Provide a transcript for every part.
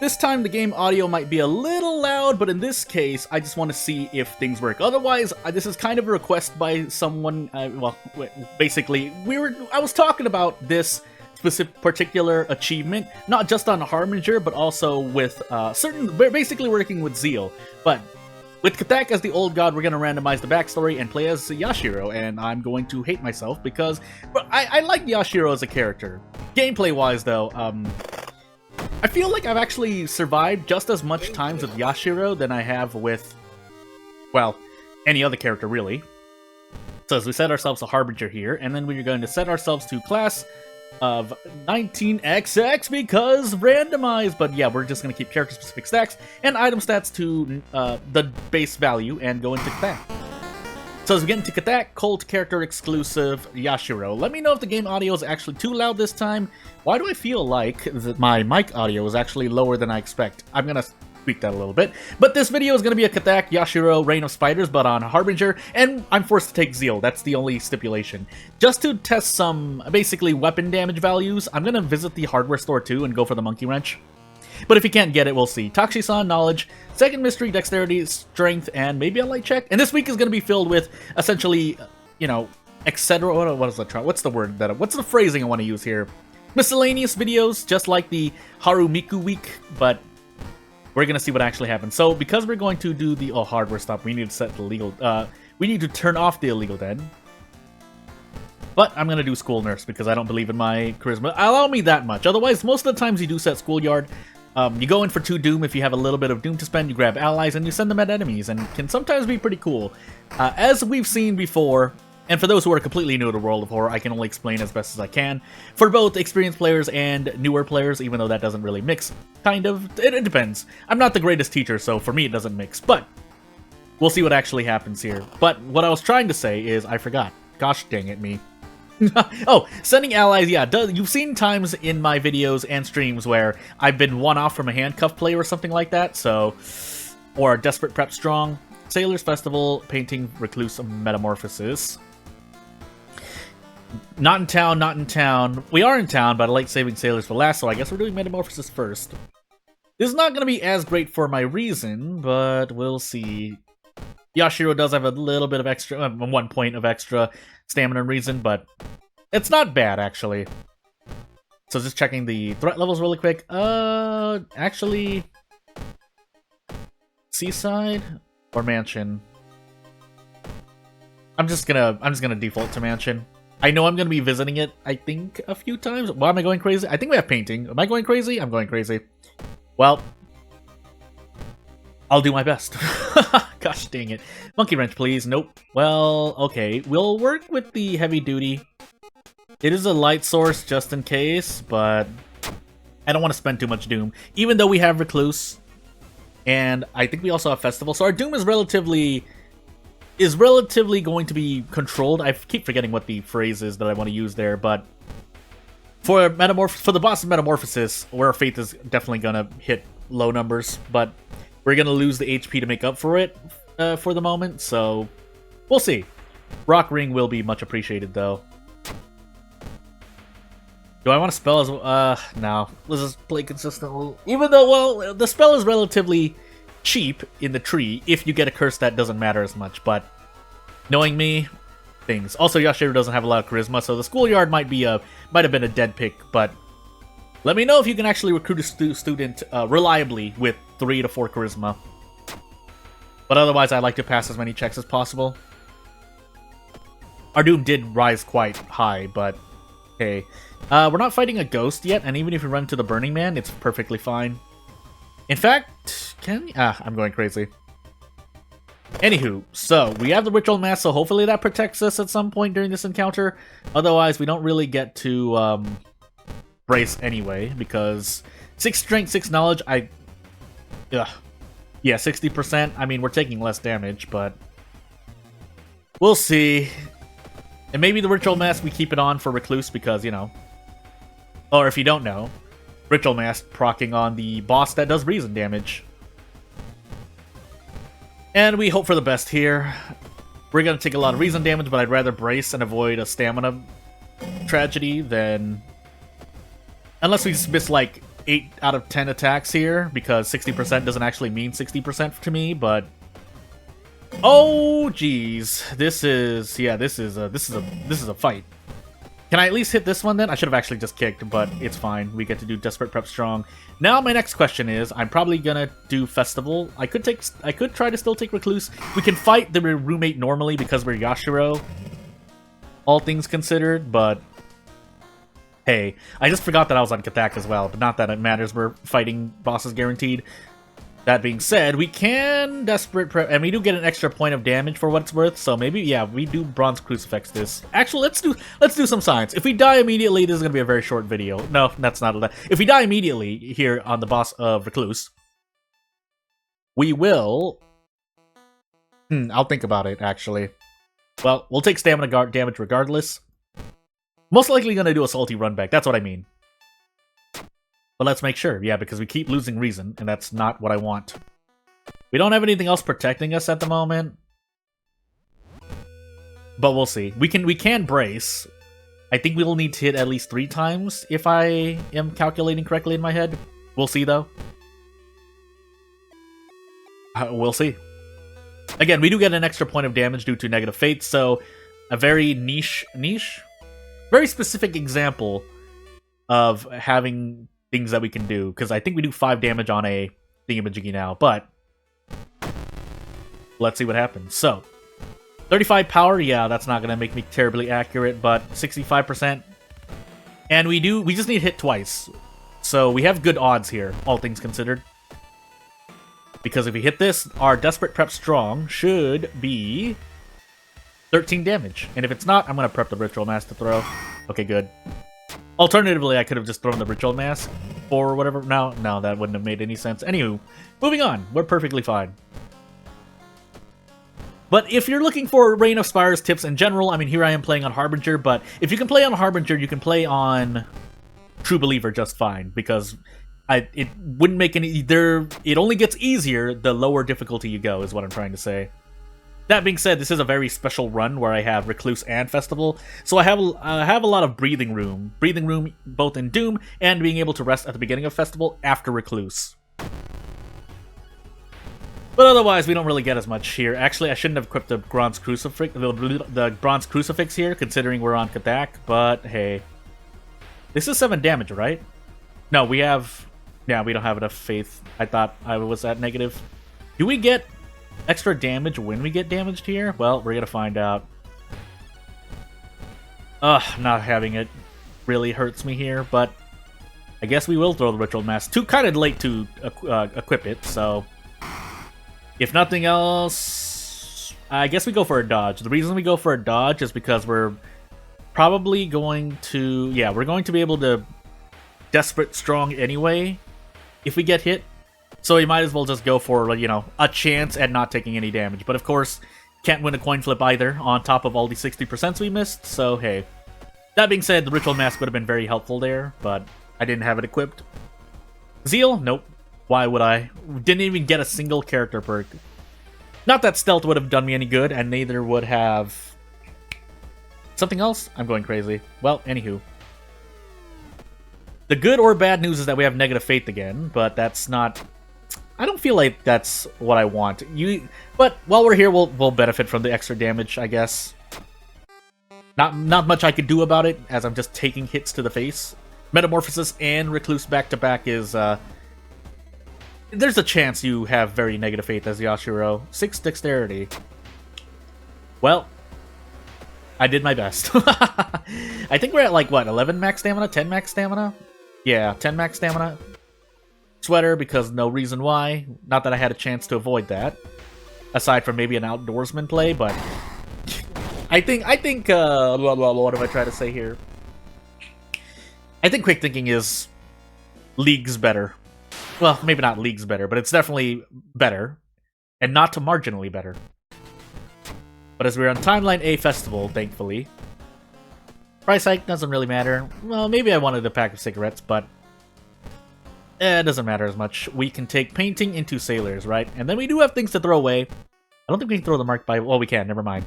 This time the game audio might be a little loud, but in this case, I just want to see if things work. Otherwise, this is kind of a request by someone, basically, I was talking about this particular achievement, not just on Harbinger, but also with basically working with Zeal. But with Katak as the old god, we're going to randomize the backstory and play as Yashiro, and I'm going to hate myself because I like Yashiro as a character. Gameplay-wise, though, I feel like I've actually survived just as much times with Yashiro than I have with, well, any other character, really. So as we set ourselves a Harbinger here, and then we're going to set ourselves to class of 19XX because randomized, but yeah, we're just going to keep character-specific stats and item stats to the base value and go into Katak. So as we get into Katak, Cult character exclusive Yashiro. Let me know if the game audio is actually too loud this time. Why do I feel like my mic audio is actually lower than I expect? I'm going to tweak that a little bit. But this video is going to be a Katak Yashiro Reign of Spiders, but on Harbinger, and I'm forced to take Zeal. That's the only stipulation. Just to test some, basically, weapon damage values, I'm going to visit the hardware store too and go for the Monkey Wrench. But if you can't get it, we'll see. Takshisan, Knowledge, Second Mystery, Dexterity, Strength, and maybe a Light Check. And this week is going to be filled with, essentially, you know, etc. What is that? What's the word what's the phrasing I want to use here? Miscellaneous videos, just like the Harumiku week, but we're going to see what actually happens. So, because we're going to do the hardware stuff, we need to set the legal, we need to turn off the illegal dead. But I'm going to do School Nurse because I don't believe in my charisma. Allow me that much. Otherwise, most of the times you do set Schoolyard. You go in for 2 Doom. If you have a little bit of Doom to spend, you grab allies and you send them at enemies, and can sometimes be pretty cool. As we've seen before, and for those who are completely new to World of Horror, I can only explain as best as I can. For both experienced players and newer players, even though that doesn't really mix, kind of. It depends. I'm not the greatest teacher, so for me it doesn't mix, but we'll see what actually happens here. But what I was trying to say is I forgot. Gosh dang it, me. Oh, sending allies, yeah, you've seen times in my videos and streams where I've been one off from a handcuff play or something like that, so, or Desperate Prep Strong, Sailors Festival, Painting Recluse Metamorphosis. Not in town, not in town. We are in town, but I like saving Sailors for last, so I guess we're doing Metamorphosis first. This is not going to be as great for my reason, but we'll see. Yashiro does have a little bit of extra, 1 point of extra stamina and reason, but it's not bad, actually. So just checking the threat levels really quick. Actually, Seaside or Mansion? I'm just gonna default to Mansion. I know I'm gonna be visiting it, I think, a few times. Why am I going crazy? I think we have Painting. Am I going crazy? I'm going crazy. Well, I'll do my best. Gosh dang it. Monkey Wrench, please. Nope. Well, okay. We'll work with the heavy duty. It is a light source just in case, but I don't want to spend too much Doom. Even though we have Recluse, and I think we also have Festival, so our Doom is relatively going to be controlled. I keep forgetting what the phrase is that I want to use there, but for the boss of Metamorphosis, where our Faith is definitely gonna hit low numbers, but we're going to lose the HP to make up for it for the moment, so we'll see. Rock Ring will be much appreciated, though. Do I want to spell as no. Let's just play consistently. Even though, well, the spell is relatively cheap in the tree. If you get a curse, that doesn't matter as much, but knowing me, things. Also, Yashiro doesn't have a lot of charisma, so the Schoolyard might have been a dead pick, but let me know if you can actually recruit a student reliably with 3 to 4 charisma. But otherwise, I like to pass as many checks as possible. Our Doom did rise quite high, but hey. We're not fighting a ghost yet, and even if we run to the Burning Man, it's perfectly fine. In fact, I'm going crazy. Anywho, so we have the Ritual Mask, so hopefully that protects us at some point during this encounter. Otherwise, we don't really get to brace anyway, because 6 strength, 6 knowledge, yeah, 60%. I mean, we're taking less damage, but we'll see. And maybe the Ritual Mask, we keep it on for Recluse because, you know, or if you don't know, Ritual Mask proccing on the boss that does reason damage. And we hope for the best here. We're going to take a lot of reason damage, but I'd rather brace and avoid a stamina tragedy than... Unless we miss, like, 8 out of 10 attacks here, because 60% doesn't actually mean 60% to me, but... Oh, geez. This is a fight. Can I at least hit this one then? I should have actually just kicked, but it's fine. We get to do Desperate Prep Strong. Now my next question is, I'm probably gonna do Festival. I could try to still take Recluse. We can fight the roommate normally because we're Yashiro, all things considered, but hey, I just forgot that I was on Katak as well, but not that it matters. We're fighting bosses guaranteed. That being said, we can Desperate Prep, and we do get an extra point of damage for what it's worth, so maybe, yeah, we do Bronze Crucifix this. Actually, let's do some science. If we die immediately, this is going to be a very short video. No, that's not a... If we die immediately here on the boss of Recluse, we will... I'll think about it, actually. Well, we'll take stamina damage regardless. Most likely going to do a salty run back, that's what I mean. But let's make sure, yeah, because we keep losing reason, and that's not what I want. We don't have anything else protecting us at the moment. But we'll see. We can brace. I think we'll need to hit at least 3 times if I am calculating correctly in my head. We'll see, though. We'll see. Again, we do get an extra point of damage due to negative fate, so a very niche? Very specific example of having things that we can do, because I think we do 5 damage on a thingamajiggy now, but let's see what happens. So, 35 power, yeah, that's not going to make me terribly accurate, but 65%. And we just need to hit twice. So we have good odds here, all things considered. Because if we hit this, our Desperate Prep Strong should be 13 damage. And if it's not, I'm going to prep the Ritual Mask to throw. Okay, good. Alternatively, I could have just thrown the Ritual Mask or whatever. No, that wouldn't have made any sense. Anywho, moving on. We're perfectly fine. But if you're looking for Reign of Spires tips in general, I mean, here I am playing on Harbinger, but if you can play on Harbinger, you can play on True Believer just fine, because it wouldn't make any... It only gets easier the lower difficulty you go, is what I'm trying to say. That being said, this is a very special run where I have Recluse and Festival, so I have a lot of breathing room. Breathing room both in Doom and being able to rest at the beginning of Festival after Recluse. But otherwise, we don't really get as much here. Actually, I shouldn't have equipped the Bronze Crucifix here, considering we're on Kadak, but hey. This is 7 damage, right? No, we have... Yeah, we don't have enough faith. I thought I was at negative. Do we get extra damage when we get damaged here? Well, we're gonna find out. Not having it really hurts me here, but I guess we will throw the Ritual Mask. Too kind of late to equip it, so if nothing else, I guess we go for a dodge. The reason we go for a dodge is because we're probably going to... Yeah, we're going to be able to Desperate Strong anyway if we get hit. So we might as well just go for, you know, a chance at not taking any damage. But of course, can't win a coin flip either, on top of all the 60% we missed, so hey. That being said, the Ritual Mask would have been very helpful there, but I didn't have it equipped. Zeal? Nope. Why would I? Didn't even get a single character perk. Not that Stealth would have done me any good, and neither would have... Something else? I'm going crazy. Well, anywho. The good or bad news is that we have negative faith again, but that's not... I don't feel like that's what I want. But while we're here, we'll benefit from the extra damage, I guess. Not much I could do about it, as I'm just taking hits to the face. Metamorphosis and Recluse back-to-back is... There's a chance you have very negative faith as Yashiro. 6 dexterity. Well, I did my best. I think we're at, like, what, 11 max stamina? 10 max stamina? Yeah, 10 max stamina. Sweater, because no reason why. Not that I had a chance to avoid that. Aside from maybe an outdoorsman play, but... I think, what do I try to say here? I think quick thinking is leagues better. Well, maybe not leagues better, but it's definitely better. And not to marginally better. But as we're on Timeline A Festival, thankfully. Price hike doesn't really matter. Well, maybe I wanted a pack of cigarettes, but... it doesn't matter as much. We can take painting into sailors, right? And then we do have things to throw away. I don't think we can throw the mark by... Well, we can, never mind.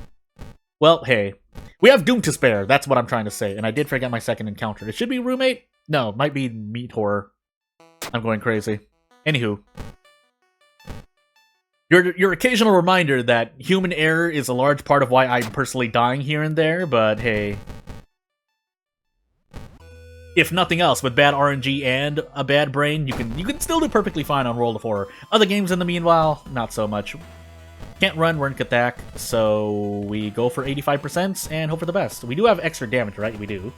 Well, hey. We have Doom to spare, that's what I'm trying to say. And I did forget my second encounter. It should be Roommate? No, it might be Meat Horror. I'm going crazy. Anywho. Your occasional reminder that human error is a large part of why I'm personally dying here and there, but hey. If nothing else, with bad RNG and a bad brain, you can still do perfectly fine on World of Horror. Other games in the meanwhile, not so much. Can't run, we're in Katak, so we go for 85% and hope for the best. We do have extra damage, right? We do.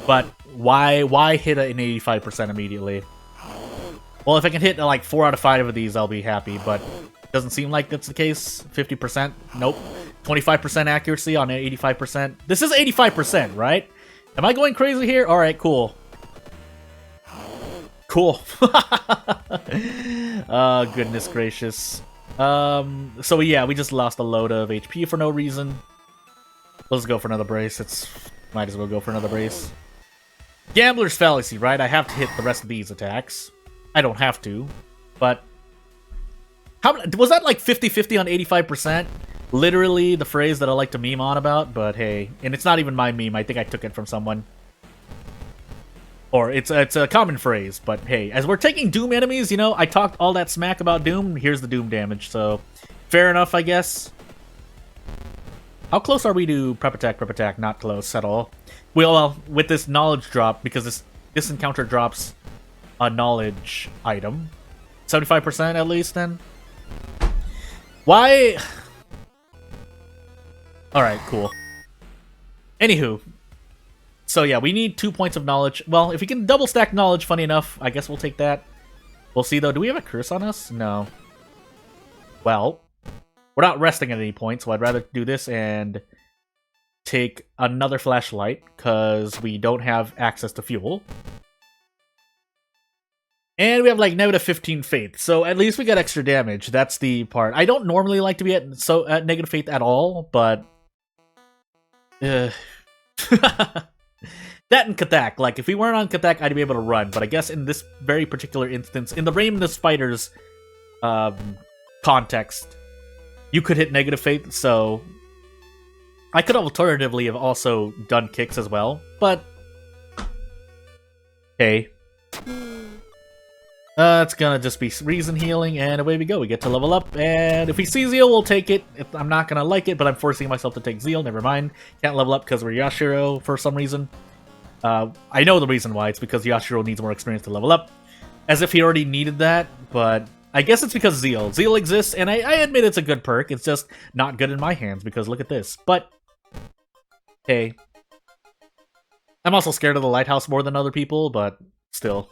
But why hit an 85% immediately? Well, if I can hit like 4 out of 5 of these, I'll be happy, but doesn't seem like that's the case. 50%? Nope. 25% accuracy on 85%. This is 85%, right? Am I going crazy here? Alright, cool. Cool. Goodness gracious. So yeah, we just lost a load of HP for no reason. Let's go for another brace. Might as well go for another brace. Gambler's fallacy, right? I have to hit the rest of these attacks. I don't have to, but... was that like 50-50 on 85%? Literally the phrase that I like to meme on about, but hey. And it's not even my meme, I think I took it from someone. Or it's a common phrase, but hey. As we're taking Doom enemies, you know, I talked all that smack about Doom, here's the Doom damage, so... Fair enough, I guess. How close are we to prep attack? Prep attack, not close at all. Well, with this knowledge drop, because this encounter drops a knowledge item. 75% at least, then? Why... Alright, cool. Anywho. So yeah, we need 2 points of knowledge. Well, if we can double stack knowledge, funny enough, I guess we'll take that. We'll see, though. Do we have a curse on us? No. Well, we're not resting at any point, so I'd rather do this and take another flashlight, because we don't have access to fuel. And we have like negative 15 faith, so at least we got extra damage. That's the part. I don't normally like to be at negative faith at all, but that and Katak. Like if we weren't on Katak, I'd be able to run. But I guess in this very particular instance, in the Rain the Spiders context, you could hit negative faith. So I could alternatively have also done kicks as well, but hey. It's gonna just be reason healing, and away we go. We get to level up, and if we see Zeal, we'll take it. I'm not gonna like it, but I'm forcing myself to take Zeal. Never mind. Can't level up because we're Yashiro for some reason. I know the reason why. It's because Yashiro needs more experience to level up. As if he already needed that, but I guess it's because Zeal. Zeal exists, and I admit it's a good perk. It's just not good in my hands, because look at this. But, hey. I'm also scared of the lighthouse more than other people, but still.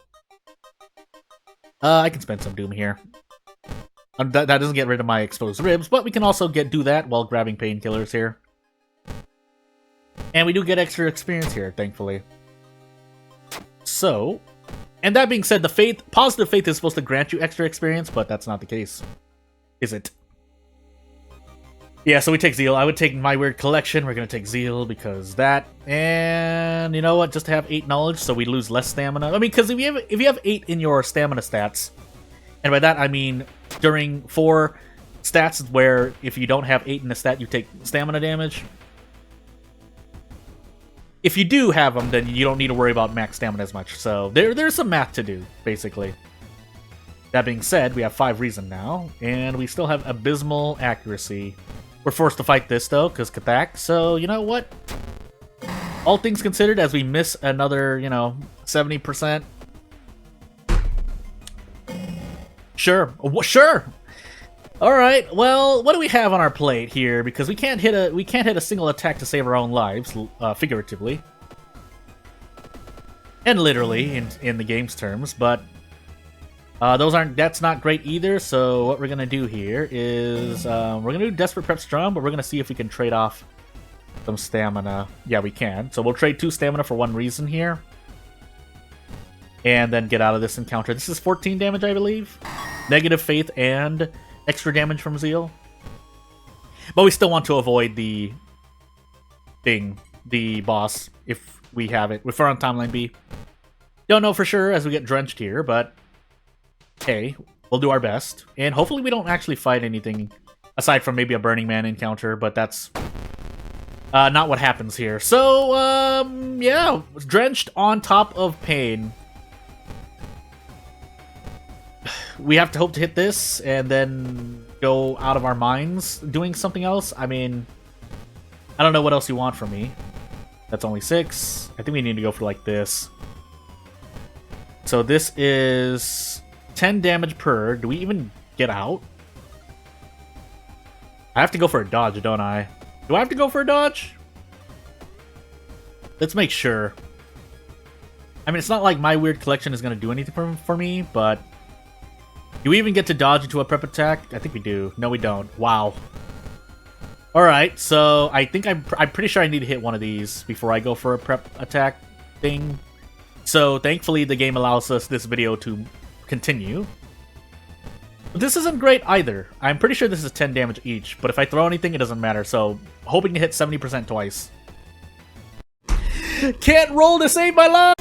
I can spend some Doom here. That doesn't get rid of my exposed ribs, but we can also do that while grabbing painkillers here. And we do get extra experience here, thankfully. So, and that being said, the positive faith is supposed to grant you extra experience, but that's not the case. Is it? Yeah, so we take Zeal. I would take my weird collection. We're gonna take Zeal because that, and you know what? Just to have 8 knowledge, so we lose less stamina. I mean, because if you have 8 in your stamina stats, and by that I mean during 4 stats where if you don't have 8 in the stat, you take stamina damage. If you do have them, then you don't need to worry about max stamina as much. So there's some math to do, basically. That being said, we have 5 reason now, and we still have abysmal accuracy. We're forced to fight this, though, because Katak. So, you know what? All things considered, as we miss another, 70%. Sure. Sure! Alright, well, what do we have on our plate here? Because we can't hit a single attack to save our own lives, figuratively. And literally, in the game's terms, but... that's not great either, so what we're gonna do here is, we're gonna do Desperate Prep Strong, but we're gonna see if we can trade off some stamina. Yeah, we can. So we'll trade 2 stamina for 1 reason here. And then get out of this encounter. This is 14 damage, I believe. Negative faith and extra damage from Zeal. But we still want to avoid the boss, if we have it. If we're on Timeline B. Don't know for sure as we get drenched here, but... hey, we'll do our best. And hopefully we don't actually fight anything aside from maybe a Burning Man encounter, but that's not what happens here. So, yeah, drenched on top of pain. we have to hope to hit this and then go out of our minds doing something else. I mean, I don't know what else you want from me. That's only 6. I think we need to go for like this. So this is 10 damage per. Do we even get out? I have to go for a dodge, don't I? Do I have to go for a dodge? Let's make sure. I mean, it's not like my weird collection is going to do anything for me, but... Do we even get to dodge into a prep attack? I think we do. No, we don't. Wow. Alright, so I think I'm pretty sure I need to hit one of these before I go for a prep attack thing. So, thankfully, the game allows us this video to continue. But this isn't great either. I'm pretty sure this is 10 damage each, but if I throw anything, it doesn't matter. So, hoping to hit 70% twice. Can't roll to save my life!